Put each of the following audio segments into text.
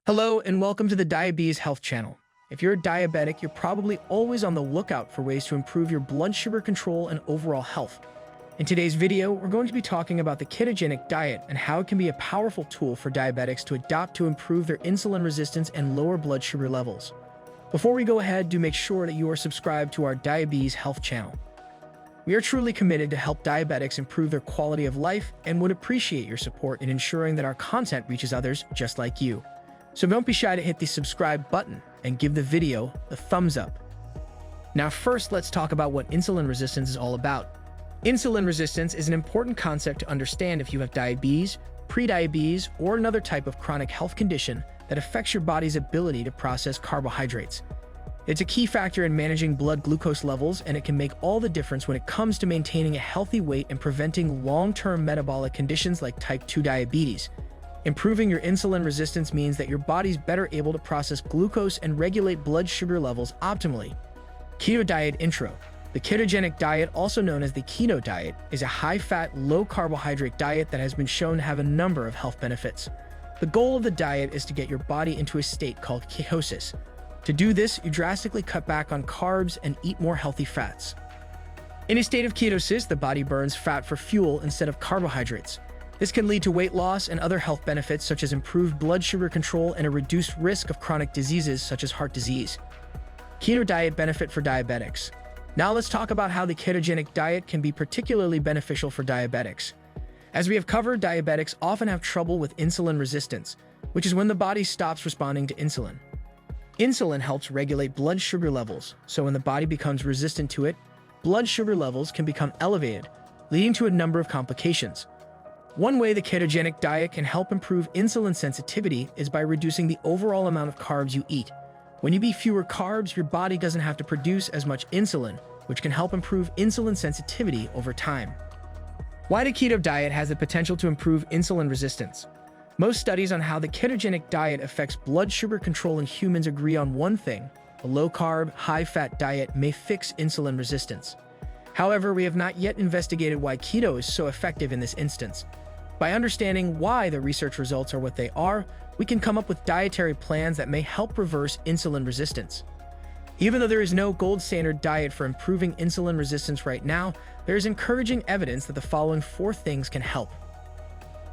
Hello and welcome to the Diabetes Health Channel. If you're a diabetic, you're probably always on the lookout for ways to improve your blood sugar control and overall health. In today's video, we're going to be talking about the ketogenic diet and how it can be a powerful tool for diabetics to adopt to improve their insulin resistance and lower blood sugar levels. Before we go ahead, do make sure that you are subscribed to our Diabetes Health Channel. We are truly committed to help diabetics improve their quality of life and would appreciate your support in ensuring that our content reaches others just like you. So don't be shy to hit the subscribe button and give the video a thumbs up. Now first, let's talk about what insulin resistance is all about. Insulin resistance is an important concept to understand if you have diabetes, prediabetes, or another type of chronic health condition that affects your body's ability to process carbohydrates. It's a key factor in managing blood glucose levels, and it can make all the difference when it comes to maintaining a healthy weight and preventing long-term metabolic conditions like type 2 diabetes. Improving your insulin resistance means that your body's better able to process glucose and regulate blood sugar levels optimally. Keto diet intro. The ketogenic diet, also known as the keto diet, is a high-fat, low-carbohydrate diet that has been shown to have a number of health benefits. The goal of the diet is to get your body into a state called ketosis. To do this, you drastically cut back on carbs and eat more healthy fats. In a state of ketosis, the body burns fat for fuel instead of carbohydrates. This can lead to weight loss and other health benefits such as improved blood sugar control and a reduced risk of chronic diseases such as heart disease. Keto diet benefit for diabetics. Now let's talk about how the ketogenic diet can be particularly beneficial for diabetics. As we have covered, diabetics often have trouble with insulin resistance, which is when the body stops responding to insulin. Insulin helps regulate blood sugar levels, so when the body becomes resistant to it, blood sugar levels can become elevated, leading to a number of complications. One way the ketogenic diet can help improve insulin sensitivity is by reducing the overall amount of carbs you eat. When you eat fewer carbs, your body doesn't have to produce as much insulin, which can help improve insulin sensitivity over time. Why the keto diet has the potential to improve insulin resistance? Most studies on how the ketogenic diet affects blood sugar control in humans agree on one thing: a low-carb, high-fat diet may fix insulin resistance. However, we have not yet investigated why keto is so effective in this instance. By understanding why the research results are what they are, we can come up with dietary plans that may help reverse insulin resistance. Even though there is no gold standard diet for improving insulin resistance right now, there is encouraging evidence that the following 4 things can help.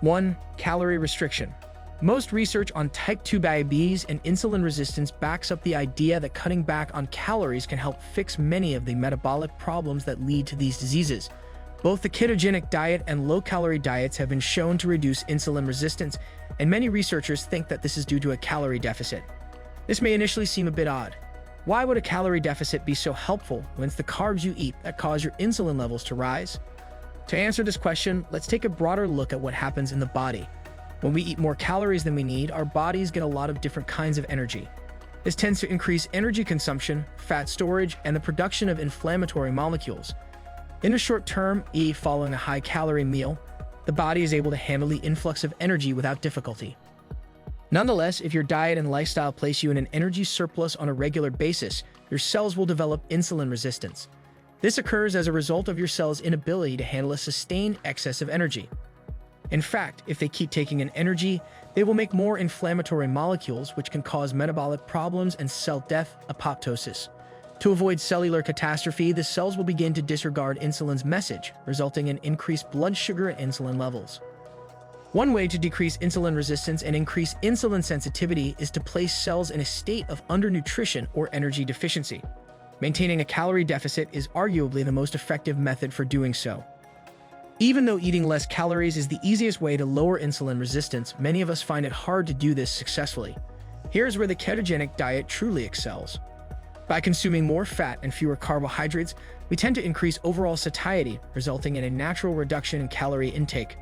1. Calorie restriction. Most research on type 2 diabetes and insulin resistance backs up the idea that cutting back on calories can help fix many of the metabolic problems that lead to these diseases. Both the ketogenic diet and low-calorie diets have been shown to reduce insulin resistance, and many researchers think that this is due to a calorie deficit. This may initially seem a bit odd. Why would a calorie deficit be so helpful when it's the carbs you eat that cause your insulin levels to rise? To answer this question, let's take a broader look at what happens in the body. When we eat more calories than we need, our bodies get a lot of different kinds of energy. This tends to increase energy consumption, fat storage, and the production of inflammatory molecules. In the short term, following a high-calorie meal, the body is able to handle the influx of energy without difficulty. Nonetheless, if your diet and lifestyle place you in an energy surplus on a regular basis, your cells will develop insulin resistance. This occurs as a result of your cells' inability to handle a sustained excess of energy. In fact, if they keep taking in energy, they will make more inflammatory molecules, which can cause metabolic problems and cell death, apoptosis. To avoid cellular catastrophe, the cells will begin to disregard insulin's message, resulting in increased blood sugar and insulin levels. One way to decrease insulin resistance and increase insulin sensitivity is to place cells in a state of undernutrition or energy deficiency. Maintaining a calorie deficit is arguably the most effective method for doing so. Even though eating less calories is the easiest way to lower insulin resistance, many of us find it hard to do this successfully. Here's where the ketogenic diet truly excels. By consuming more fat and fewer carbohydrates, we tend to increase overall satiety, resulting in a natural reduction in calorie intake.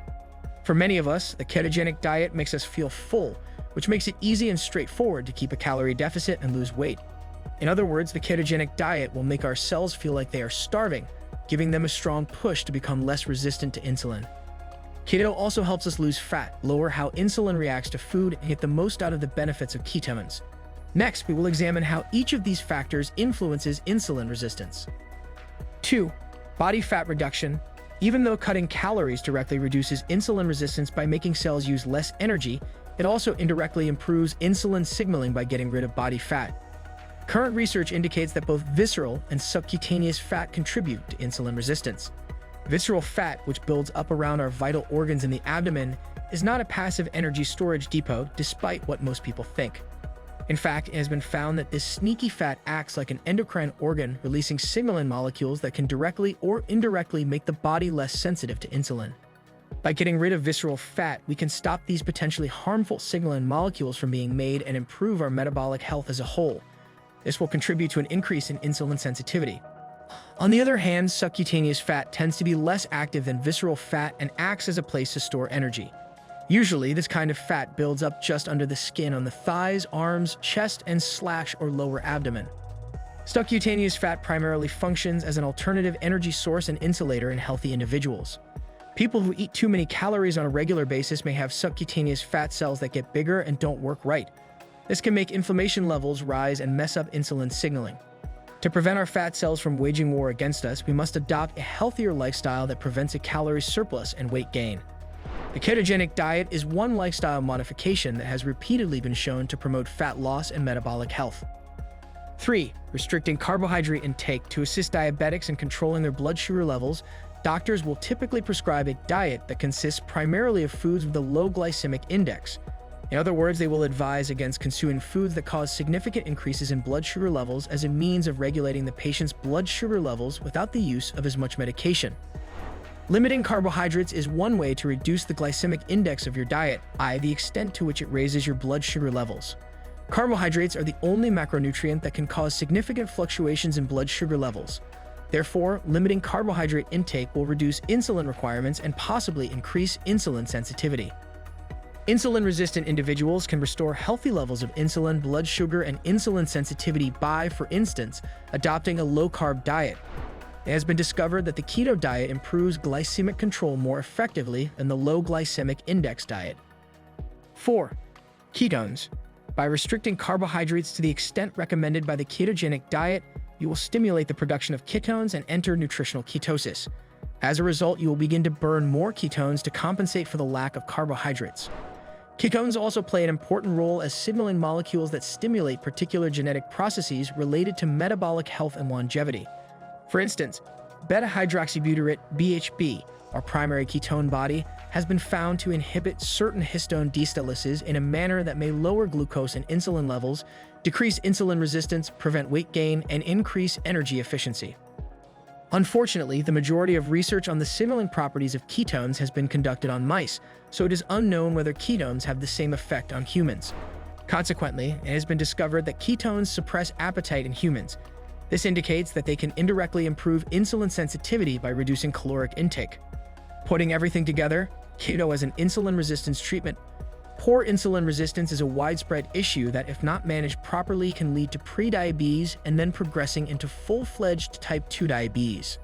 For many of us, the ketogenic diet makes us feel full, which makes it easy and straightforward to keep a calorie deficit and lose weight. In other words, the ketogenic diet will make our cells feel like they are starving, giving them a strong push to become less resistant to insulin. Keto also helps us lose fat, lower how insulin reacts to food, and get the most out of the benefits of ketones. Next, we will examine how each of these factors influences insulin resistance. 2. Body fat reduction. Even though cutting calories directly reduces insulin resistance by making cells use less energy, It also indirectly improves insulin signaling by getting rid of body fat. Current research indicates that both visceral and subcutaneous fat contribute to insulin resistance. Visceral fat, which builds up around our vital organs in the abdomen, is not a passive energy storage depot, despite what most people think. In fact, it has been found that this sneaky fat acts like an endocrine organ, releasing signaling molecules that can directly or indirectly make the body less sensitive to insulin. By getting rid of visceral fat, we can stop these potentially harmful signaling molecules from being made and improve our metabolic health as a whole. This will contribute to an increase in insulin sensitivity. On the other hand, subcutaneous fat tends to be less active than visceral fat and acts as a place to store energy. Usually, this kind of fat builds up just under the skin on the thighs, arms, chest, and or lower abdomen. Subcutaneous fat primarily functions as an alternative energy source and insulator in healthy individuals. People who eat too many calories on a regular basis may have subcutaneous fat cells that get bigger and don't work right. This can make inflammation levels rise and mess up insulin signaling. To prevent our fat cells from waging war against us, we must adopt a healthier lifestyle that prevents a calorie surplus and weight gain. The ketogenic diet is one lifestyle modification that has repeatedly been shown to promote fat loss and metabolic health. 3. Restricting carbohydrate intake. To assist diabetics in controlling their blood sugar levels, doctors will typically prescribe a diet that consists primarily of foods with a low glycemic index. In other words, they will advise against consuming foods that cause significant increases in blood sugar levels as a means of regulating the patient's blood sugar levels without the use of as much medication. Limiting carbohydrates is one way to reduce the glycemic index of your diet, i.e. the extent to which it raises your blood sugar levels. Carbohydrates are the only macronutrient that can cause significant fluctuations in blood sugar levels. Therefore, limiting carbohydrate intake will reduce insulin requirements and possibly increase insulin sensitivity. Insulin-resistant individuals can restore healthy levels of insulin, blood sugar, and insulin sensitivity by, for instance, adopting a low-carb diet. It has been discovered that the keto diet improves glycemic control more effectively than the low glycemic index diet. 4. Ketones. By restricting carbohydrates to the extent recommended by the ketogenic diet, you will stimulate the production of ketones and enter nutritional ketosis. As a result, you will begin to burn more ketones to compensate for the lack of carbohydrates. Ketones also play an important role as signaling molecules that stimulate particular genetic processes related to metabolic health and longevity. For instance, beta-hydroxybutyrate (BHB), our primary ketone body, has been found to inhibit certain histone destylases in a manner that may lower glucose and insulin levels, decrease insulin resistance, prevent weight gain, and increase energy efficiency. Unfortunately, the majority of research on the signaling properties of ketones has been conducted on mice, so it is unknown whether ketones have the same effect on humans. Consequently, it has been discovered that ketones suppress appetite in humans. This indicates that they can indirectly improve insulin sensitivity by reducing caloric intake. Putting everything together, keto as an insulin resistance treatment. Poor insulin resistance is a widespread issue that, if not managed properly, can lead to prediabetes and then progressing into full-fledged type 2 diabetes.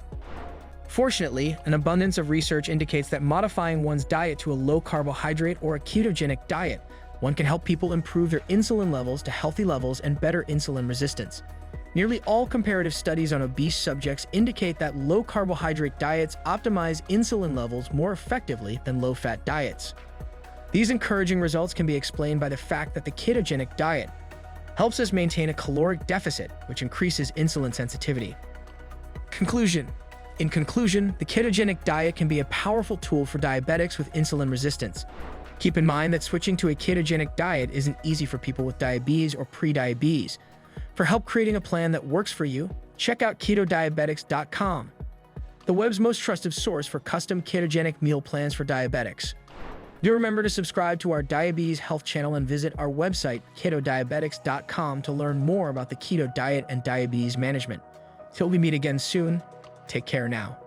Fortunately, an abundance of research indicates that modifying one's diet to a low-carbohydrate or a ketogenic diet, one can help people improve their insulin levels to healthy levels and better insulin resistance. Nearly all comparative studies on obese subjects indicate that low-carbohydrate diets optimize insulin levels more effectively than low-fat diets. These encouraging results can be explained by the fact that the ketogenic diet helps us maintain a caloric deficit, which increases insulin sensitivity. Conclusion. In conclusion, the ketogenic diet can be a powerful tool for diabetics with insulin resistance. Keep in mind that switching to a ketogenic diet isn't easy for people with diabetes or pre-diabetes. For help creating a plan that works for you, check out ketodiabetics.com, the web's most trusted source for custom ketogenic meal plans for diabetics. Do remember to subscribe to our Diabetes Health channel and visit our website, ketodiabetics.com, to learn more about the keto diet and diabetes management. Till we meet again soon, take care now.